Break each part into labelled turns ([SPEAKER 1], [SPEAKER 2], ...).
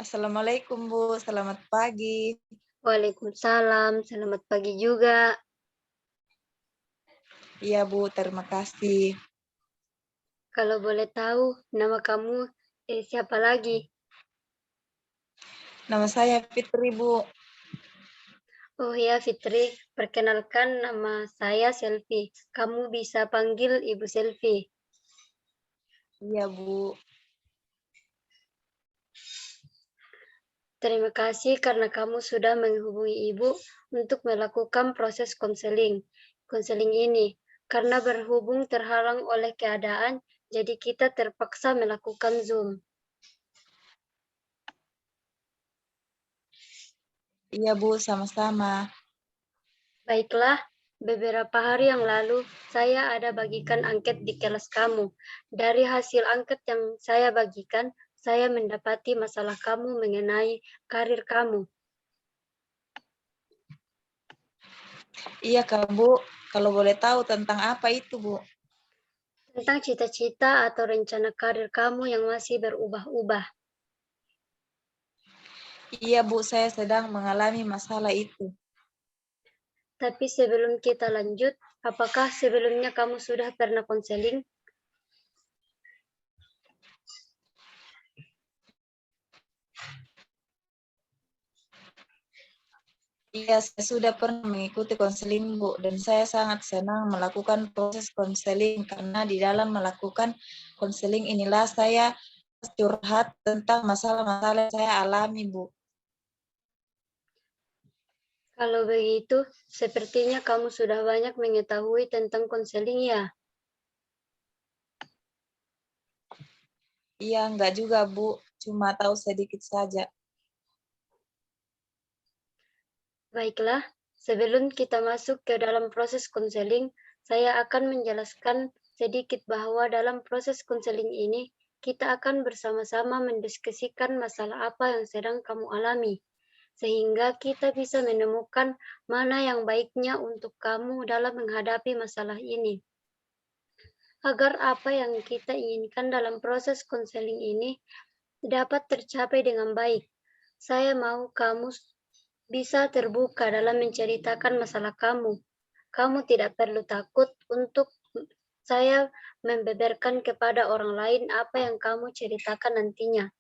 [SPEAKER 1] Assalamualaikum Bu, selamat pagi.
[SPEAKER 2] Waalaikumsalam, selamat pagi juga.
[SPEAKER 1] Iya Bu, terima kasih.
[SPEAKER 2] Kalau boleh tahu nama kamu siapa lagi?
[SPEAKER 1] Nama saya Fitri Bu.
[SPEAKER 2] Oh ya Fitri, perkenalkan nama saya Selvi. Kamu bisa panggil Ibu Selvi.
[SPEAKER 1] Iya Bu.
[SPEAKER 2] Terima kasih karena kamu sudah menghubungi Ibu untuk melakukan proses konseling ini. Karena berhubung terhalang oleh keadaan, jadi kita terpaksa melakukan Zoom.
[SPEAKER 1] Iya Bu, sama-sama.
[SPEAKER 2] Baiklah, beberapa hari yang lalu saya ada bagikan angket di kelas kamu. Dari hasil angket yang saya bagikan, saya mendapati masalah kamu mengenai karir kamu.
[SPEAKER 1] Iya Kak Bu, kalau boleh tahu tentang apa itu Bu?
[SPEAKER 2] Tentang cita-cita atau rencana karir kamu yang masih berubah-ubah.
[SPEAKER 1] Iya Bu, saya sedang mengalami masalah itu.
[SPEAKER 2] Tapi sebelum kita lanjut, apakah sebelumnya kamu sudah pernah konseling?
[SPEAKER 1] Iya, saya sudah pernah mengikuti konseling Bu, dan saya sangat senang melakukan proses konseling karena di dalam melakukan konseling inilah saya curhat tentang masalah-masalah yang saya alami Bu.
[SPEAKER 2] Kalau begitu, sepertinya kamu sudah banyak mengetahui tentang konseling ya.
[SPEAKER 1] Iya, enggak juga Bu, cuma tahu sedikit saja.
[SPEAKER 2] Baiklah, sebelum kita masuk ke dalam proses konseling, saya akan menjelaskan sedikit bahwa dalam proses konseling ini, kita akan bersama-sama mendiskusikan masalah apa yang sedang kamu alami, sehingga kita bisa menemukan mana yang baiknya untuk kamu dalam menghadapi masalah ini. Agar apa yang kita inginkan dalam proses konseling ini dapat tercapai dengan baik. Saya mau kamu bisa terbuka dalam menceritakan masalah kamu. Kamu tidak perlu takut untuk saya membeberkan kepada orang lain apa yang kamu ceritakan nantinya.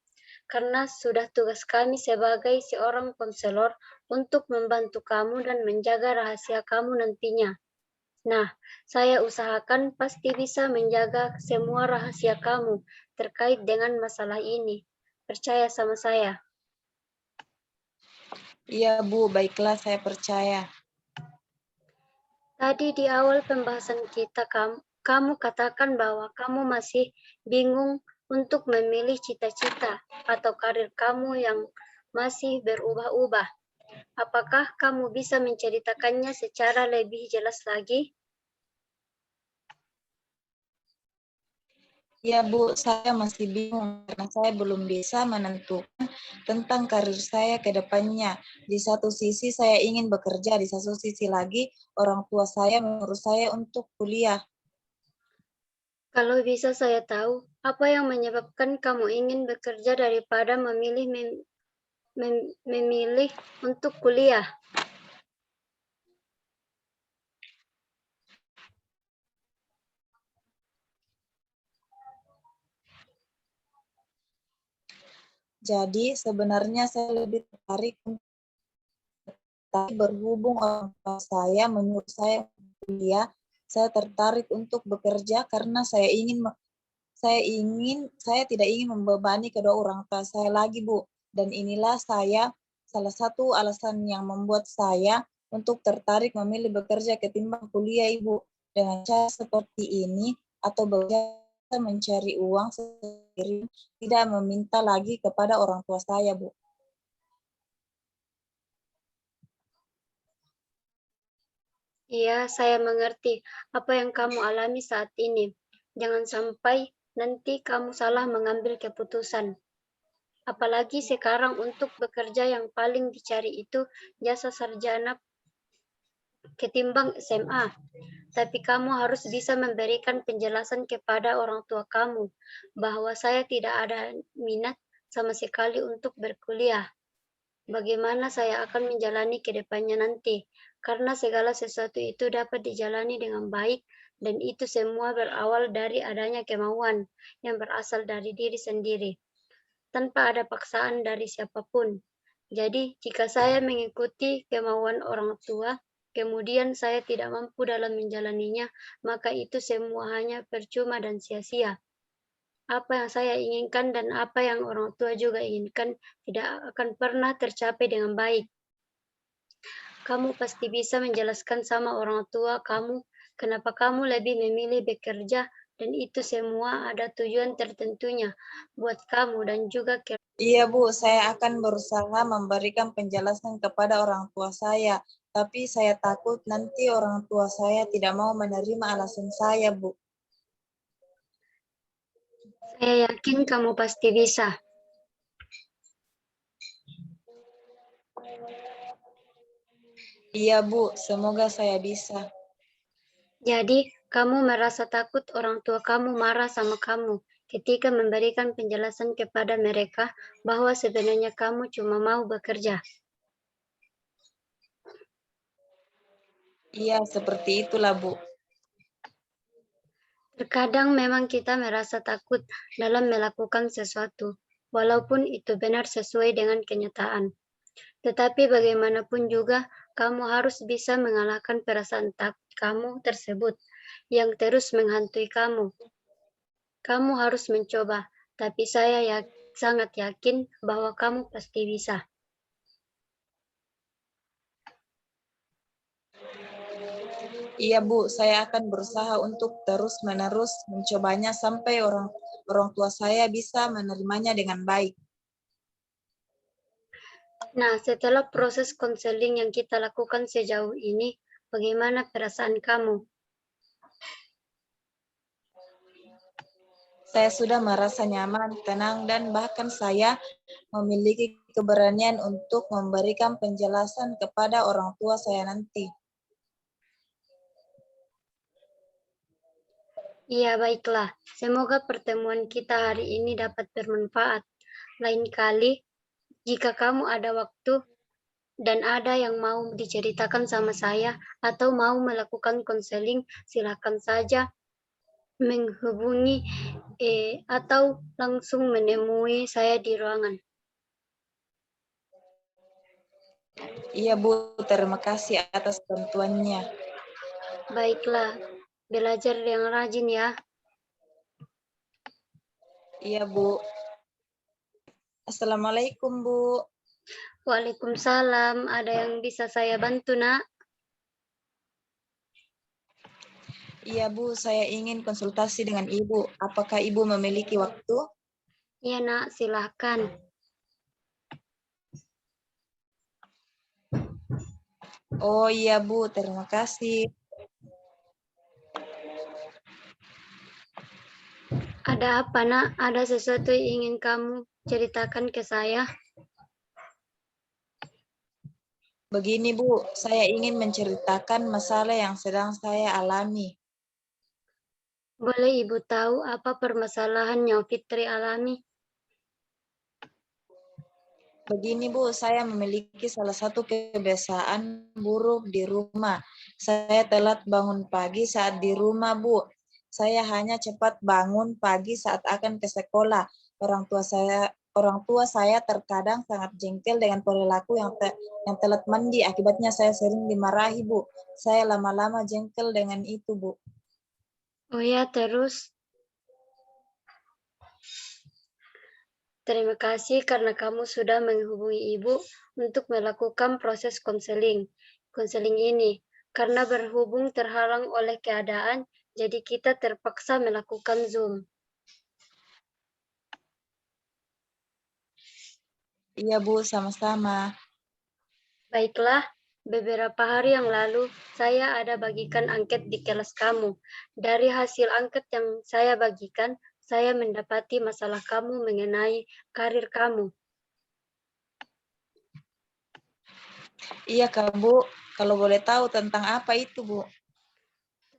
[SPEAKER 2] Karena sudah tugas kami sebagai seorang konselor untuk membantu kamu dan menjaga rahasia kamu nantinya. Nah, saya usahakan pasti bisa menjaga semua rahasia kamu terkait dengan masalah ini. Percaya sama saya.
[SPEAKER 1] Iya Bu, baiklah saya percaya.
[SPEAKER 2] Tadi di awal pembahasan kita, kamu katakan bahwa kamu masih bingung untuk memilih cita-cita atau karir kamu yang masih berubah-ubah. Apakah kamu bisa menceritakannya secara lebih jelas lagi?
[SPEAKER 1] Iya Bu, saya masih bingung karena saya belum bisa menentukan tentang karir saya ke depannya. Di satu sisi saya ingin bekerja, di satu sisi lagi orang tua saya menyuruh saya untuk kuliah.
[SPEAKER 2] Kalau bisa saya tahu, apa yang menyebabkan kamu ingin bekerja daripada memilih untuk kuliah?
[SPEAKER 1] Jadi sebenarnya saya lebih tertarik untuk, tapi berhubung orang tua saya menyuruh saya untuk kuliah, saya tertarik untuk bekerja karena saya tidak ingin membebani kedua orang tua saya lagi, Bu. Dan inilah salah satu alasan yang membuat saya untuk tertarik memilih bekerja ketimbang kuliah, Ibu. Dengan cara seperti ini, atau bekerja mencari uang sendiri, tidak meminta lagi kepada orang tua saya, Bu.
[SPEAKER 2] Iya, saya mengerti apa yang kamu alami saat ini. Jangan sampai nanti kamu salah mengambil keputusan. Apalagi sekarang untuk bekerja yang paling dicari itu jasa sarjana ketimbang SMA. Tapi kamu harus bisa memberikan penjelasan kepada orang tua kamu bahwa saya tidak ada minat sama sekali untuk berkuliah. Bagaimana saya akan menjalani ke depannya nanti? Karena segala sesuatu itu dapat dijalani dengan baik dan itu semua berawal dari adanya kemauan yang berasal dari diri sendiri, tanpa ada paksaan dari siapapun. Jadi, jika saya mengikuti kemauan orang tua, kemudian saya tidak mampu dalam menjalaninya, maka itu semua hanya percuma dan sia-sia. Apa yang saya inginkan dan apa yang orang tua juga inginkan tidak akan pernah tercapai dengan baik. Kamu pasti bisa menjelaskan sama orang tua kamu kenapa kamu lebih memilih bekerja dan itu semua ada tujuan tertentunya buat kamu dan juga
[SPEAKER 1] Iya Bu, saya akan berusaha memberikan penjelasan kepada orang tua saya, tapi saya takut nanti orang tua saya tidak mau menerima alasan saya Bu.
[SPEAKER 2] saya yakin kamu pasti bisa.
[SPEAKER 1] Iya Bu, semoga saya bisa.
[SPEAKER 2] Jadi, kamu merasa takut orang tua kamu marah sama kamu ketika memberikan penjelasan kepada mereka bahwa sebenarnya kamu cuma mau bekerja.
[SPEAKER 1] Iya, seperti itulah Bu.
[SPEAKER 2] Terkadang memang kita merasa takut dalam melakukan sesuatu, walaupun itu benar sesuai dengan kenyataan. Tetapi bagaimanapun juga, kamu harus bisa mengalahkan perasaan takut kamu tersebut yang terus menghantui kamu. Kamu harus mencoba, tapi saya sangat yakin bahwa kamu pasti bisa.
[SPEAKER 1] Iya Bu, saya akan berusaha untuk terus-menerus mencobanya sampai orang tua saya bisa menerimanya dengan baik.
[SPEAKER 2] Nah, setelah proses konseling yang kita lakukan sejauh ini, bagaimana perasaan kamu?
[SPEAKER 1] Saya sudah merasa nyaman, tenang, dan bahkan saya memiliki keberanian untuk memberikan penjelasan kepada orang tua saya nanti.
[SPEAKER 2] Iya, baiklah. Semoga pertemuan kita hari ini dapat bermanfaat. Lain kali, jika kamu ada waktu dan ada yang mau diceritakan sama saya atau mau melakukan konseling, silakan saja menghubungi atau langsung menemui saya di ruangan.
[SPEAKER 1] Iya Bu, terima kasih atas bantuannya.
[SPEAKER 2] Baiklah, belajar yang rajin ya.
[SPEAKER 1] Iya Bu. Assalamualaikum Bu.
[SPEAKER 2] Waalaikumsalam, ada yang bisa saya bantu, Nak?
[SPEAKER 1] Iya Bu, saya ingin konsultasi dengan Ibu. Apakah Ibu memiliki waktu?
[SPEAKER 2] Iya, Nak, silahkan.
[SPEAKER 1] Oh iya Bu, terima kasih.
[SPEAKER 2] Ada apa, Nak? Ada sesuatu yang ingin kamu ceritakan ke saya?
[SPEAKER 1] Begini Bu, saya ingin menceritakan masalah yang sedang saya alami.
[SPEAKER 2] Boleh Ibu tahu apa permasalahan yang Fitri alami?
[SPEAKER 1] Begini Bu, saya memiliki salah satu kebiasaan buruk di rumah. Saya telat bangun pagi saat di rumah Bu. Saya hanya cepat bangun pagi saat akan ke sekolah. Orang tua saya terkadang sangat jengkel dengan perilaku yang telat mandi. Akibatnya saya sering dimarahi Bu. Saya lama-lama jengkel dengan itu Bu.
[SPEAKER 2] Oh ya, terus terima kasih karena kamu sudah menghubungi Ibu untuk melakukan proses konseling ini. Karena berhubung terhalang oleh keadaan, jadi kita terpaksa melakukan Zoom.
[SPEAKER 1] Iya Bu, sama-sama.
[SPEAKER 2] Baiklah, beberapa hari yang lalu saya ada bagikan angket di kelas kamu. Dari hasil angket yang saya bagikan, saya mendapati masalah kamu mengenai karir kamu.
[SPEAKER 1] Iya Kak Bu, kalau boleh tahu tentang apa itu Bu?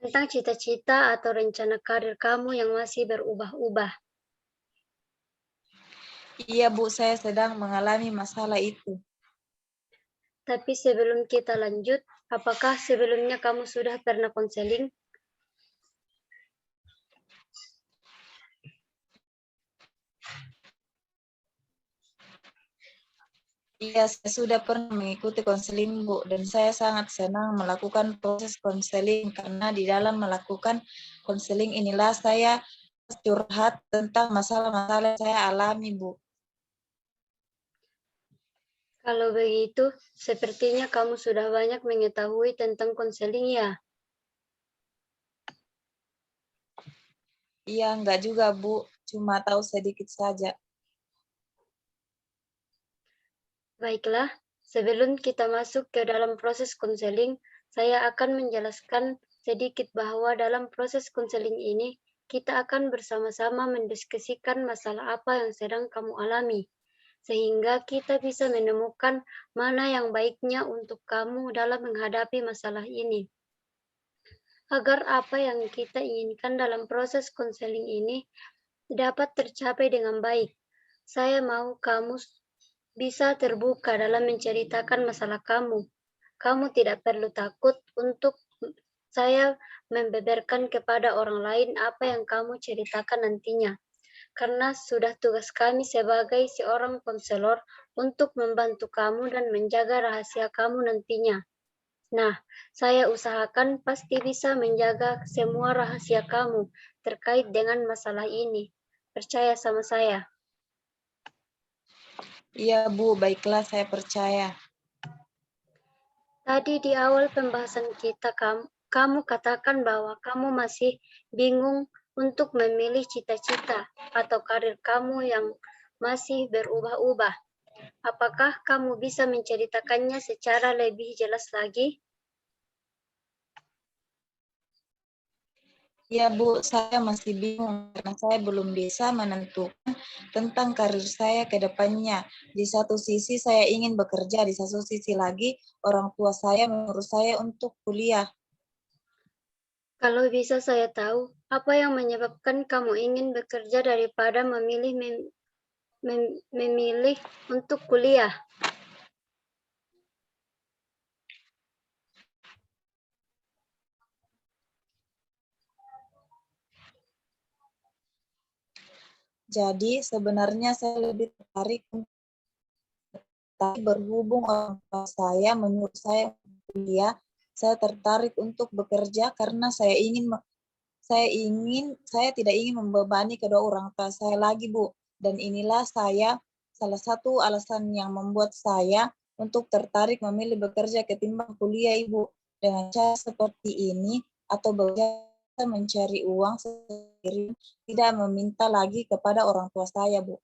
[SPEAKER 2] Tentang cita-cita atau rencana karir kamu yang masih berubah-ubah.
[SPEAKER 1] Iya Bu, saya sedang mengalami masalah itu.
[SPEAKER 2] Tapi sebelum kita lanjut, apakah sebelumnya kamu sudah pernah konseling?
[SPEAKER 1] Iya, saya sudah pernah mengikuti konseling Bu, dan saya sangat senang melakukan proses konseling karena di dalam melakukan konseling inilah saya curhat tentang masalah-masalah yang saya alami Bu.
[SPEAKER 2] Kalau begitu, sepertinya kamu sudah banyak mengetahui tentang konseling ya.
[SPEAKER 1] Iya, enggak juga Bu, cuma tahu sedikit saja.
[SPEAKER 2] Baiklah, sebelum kita masuk ke dalam proses konseling, saya akan menjelaskan sedikit bahwa dalam proses konseling ini, kita akan bersama-sama mendiskusikan masalah apa yang sedang kamu alami, sehingga kita bisa menemukan mana yang baiknya untuk kamu dalam menghadapi masalah ini. Agar apa yang kita inginkan dalam proses konseling ini dapat tercapai dengan baik. Saya mau kamu bisa terbuka dalam menceritakan masalah kamu. Kamu tidak perlu takut untuk saya membeberkan kepada orang lain apa yang kamu ceritakan nantinya. Karena sudah tugas kami sebagai seorang konselor untuk membantu kamu dan menjaga rahasia kamu nantinya. Nah, saya usahakan pasti bisa menjaga semua rahasia kamu terkait dengan masalah ini. Percaya sama saya.
[SPEAKER 1] Iya Bu, baiklah saya percaya.
[SPEAKER 2] Tadi di awal pembahasan kita, kamu katakan bahwa kamu masih bingung untuk memilih cita-cita atau karir kamu yang masih berubah-ubah. Apakah kamu bisa menceritakannya secara lebih jelas lagi?
[SPEAKER 1] Iya Bu, saya masih bingung karena saya belum bisa menentukan tentang karir saya ke depannya. Di satu sisi saya ingin bekerja, di satu sisi lagi orang tua saya menyuruh saya untuk kuliah.
[SPEAKER 2] Kalau bisa saya tahu, apa yang menyebabkan kamu ingin bekerja daripada memilih untuk kuliah?
[SPEAKER 1] Jadi sebenarnya saya lebih tertarik, tapi berhubung orang tua saya menyuruh saya untuk kuliah, saya tertarik untuk bekerja karena saya tidak ingin membebani kedua orang tua saya lagi, Bu. Dan inilah salah satu alasan yang membuat saya untuk tertarik memilih bekerja ketimbang kuliah, Ibu. Dengan cara seperti ini atau bekerja mencari uang sendiri, tidak meminta lagi kepada orang tua saya, Bu.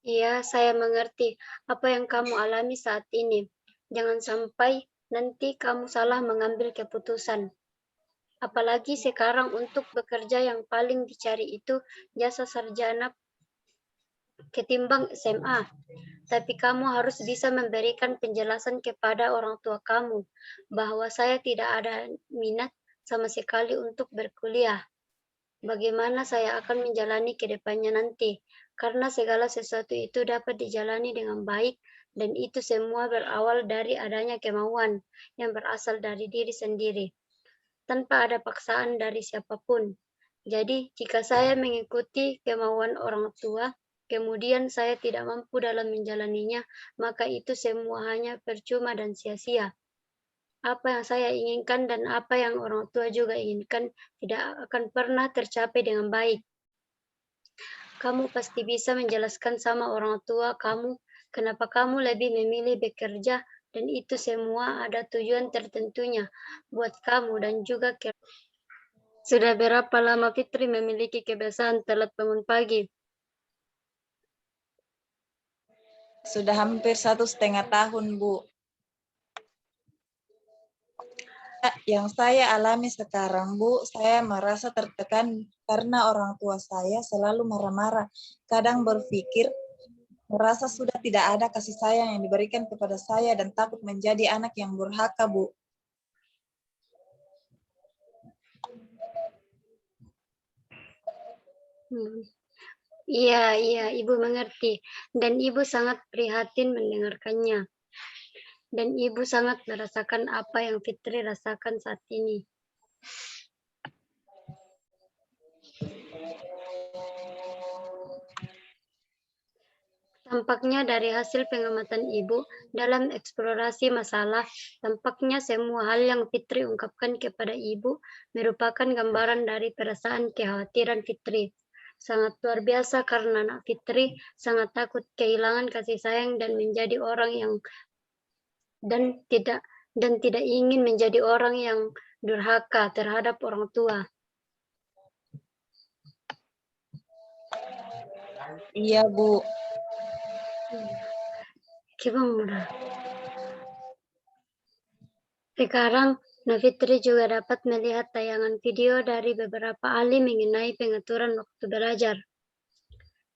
[SPEAKER 2] Iya, saya mengerti apa yang kamu alami saat ini. Jangan sampai nanti kamu salah mengambil keputusan. Apalagi sekarang untuk bekerja yang paling dicari itu jasa sarjana ketimbang SMA. Tapi kamu harus bisa memberikan penjelasan kepada orang tua kamu bahwa saya tidak ada minat sama sekali untuk berkuliah. Bagaimana saya akan menjalani ke depannya nanti, karena segala sesuatu itu dapat dijalani dengan baik, dan itu semua berawal dari adanya kemauan yang berasal dari diri sendiri, tanpa ada paksaan dari siapapun. Jadi, jika saya mengikuti kemauan orang tua, kemudian saya tidak mampu dalam menjalaninya, maka itu semua hanya percuma dan sia-sia. Apa yang saya inginkan dan apa yang orang tua juga inginkan tidak akan pernah tercapai dengan baik. Kamu pasti bisa menjelaskan sama orang tua kamu kenapa kamu lebih memilih bekerja, dan itu semua ada tujuan tertentunya buat kamu dan juga sudah berapa lama Fitri memiliki kebiasaan telat bangun pagi?
[SPEAKER 1] Sudah hampir 1,5 tahun, Bu. Yang saya alami sekarang, Bu, saya merasa tertekan karena orang tua saya selalu marah-marah. Kadang berpikir, merasa sudah tidak ada kasih sayang yang diberikan kepada saya dan takut menjadi anak yang durhaka, Bu.
[SPEAKER 2] Iya, iya, Ibu mengerti. Dan Ibu sangat prihatin mendengarkannya. Dan Ibu sangat merasakan apa yang Fitri rasakan saat ini. Tampaknya dari hasil pengamatan Ibu dalam eksplorasi masalah, tampaknya semua hal yang Fitri ungkapkan kepada Ibu merupakan gambaran dari perasaan kekhawatiran Fitri. Sangat luar biasa karena anak Fitri sangat takut kehilangan kasih sayang dan menjadi orang yang dan tidak ingin menjadi orang yang durhaka terhadap orang tua.
[SPEAKER 1] Iya, Bu.
[SPEAKER 2] Gimana? Sekarang, Nafitri juga dapat melihat tayangan video dari beberapa ahli mengenai pengaturan waktu belajar.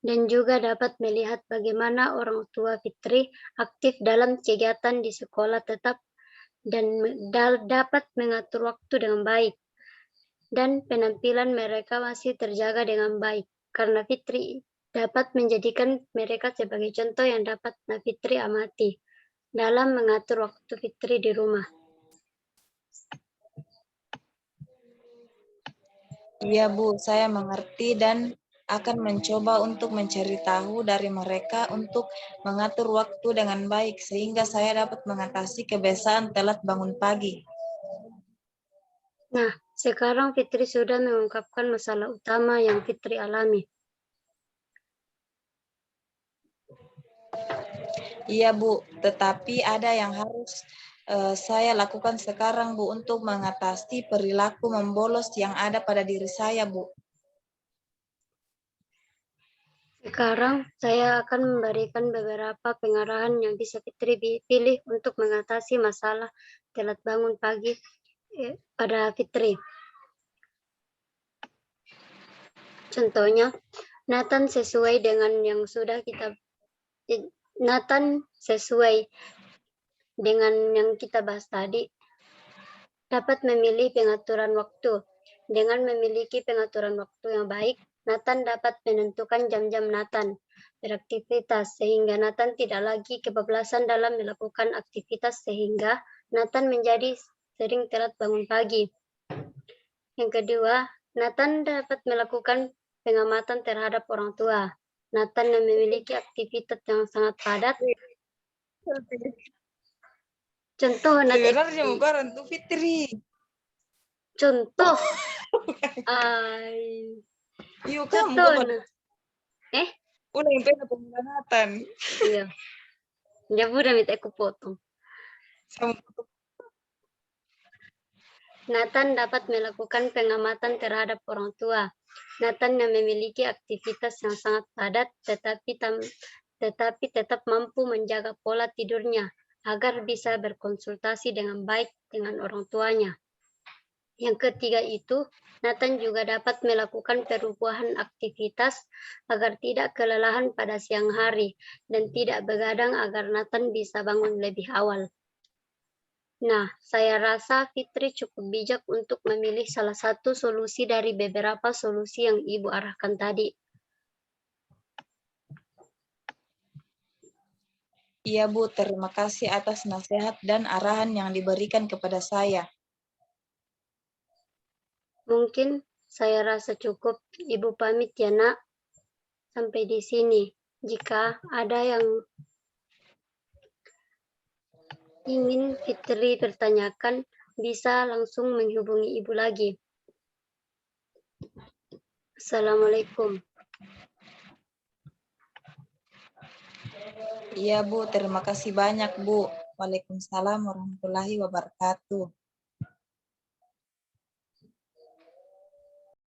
[SPEAKER 2] Dan juga dapat melihat bagaimana orang tua Fitri aktif dalam kegiatan di sekolah tetap dan dapat mengatur waktu dengan baik. Dan penampilan mereka masih terjaga dengan baik, karena Fitri dapat menjadikan mereka sebagai contoh yang dapat Nafitri amati dalam mengatur waktu Fitri di rumah.
[SPEAKER 1] Iya, Bu, saya mengerti dan akan mencoba untuk mencari tahu dari mereka untuk mengatur waktu dengan baik sehingga saya dapat mengatasi kebiasaan telat bangun pagi.
[SPEAKER 2] Nah, sekarang Fitri sudah mengungkapkan masalah utama yang Fitri alami.
[SPEAKER 1] Iya, Bu, tetapi ada yang harus saya lakukan sekarang, Bu, untuk mengatasi perilaku membolos yang ada pada diri saya, Bu.
[SPEAKER 2] Sekarang saya akan memberikan beberapa pengarahan yang bisa Fitri pilih untuk mengatasi masalah telat bangun pagi pada Fitri. Contohnya, Nathan sesuai dengan yang sudah kita bahas tadi, dapat memilih pengaturan waktu. Dengan memiliki pengaturan waktu yang baik, Nathan dapat menentukan jam-jam Nathan beraktivitas, sehingga Nathan tidak lagi kebablasan dalam melakukan aktivitas, sehingga Nathan menjadi sering telat bangun pagi. Yang kedua, Nathan dapat melakukan pengamatan terhadap orang tua. Nathan yang memiliki aktivitas yang sangat padat. Contoh,
[SPEAKER 1] sebenarnya bukan tuh Fitri.
[SPEAKER 2] Contoh.
[SPEAKER 1] Yuk kamu udah yang
[SPEAKER 2] pengamatan. Iya. Dia udah minta aku potong. Nathan dapat melakukan pengamatan terhadap orang tua. Nathan yang memiliki aktivitas yang sangat padat tetapi tetap mampu menjaga pola tidurnya agar bisa berkonsultasi dengan baik dengan orang tuanya. Yang ketiga itu, Nathan juga dapat melakukan perubahan aktivitas agar tidak kelelahan pada siang hari dan tidak begadang agar Nathan bisa bangun lebih awal. Nah, saya rasa Fitri cukup bijak untuk memilih salah satu solusi dari beberapa solusi yang Ibu arahkan tadi.
[SPEAKER 1] Iya, Bu, terima kasih atas nasihat dan arahan yang diberikan kepada saya.
[SPEAKER 2] Mungkin saya rasa cukup. Ibu pamit ya, Nak. Sampai di sini. Jika ada yang ingin Fitri pertanyakan, bisa langsung menghubungi Ibu lagi. Assalamualaikum.
[SPEAKER 1] Iya, Bu, terima kasih banyak, Bu. Waalaikumsalam warahmatullahi wabarakatuh.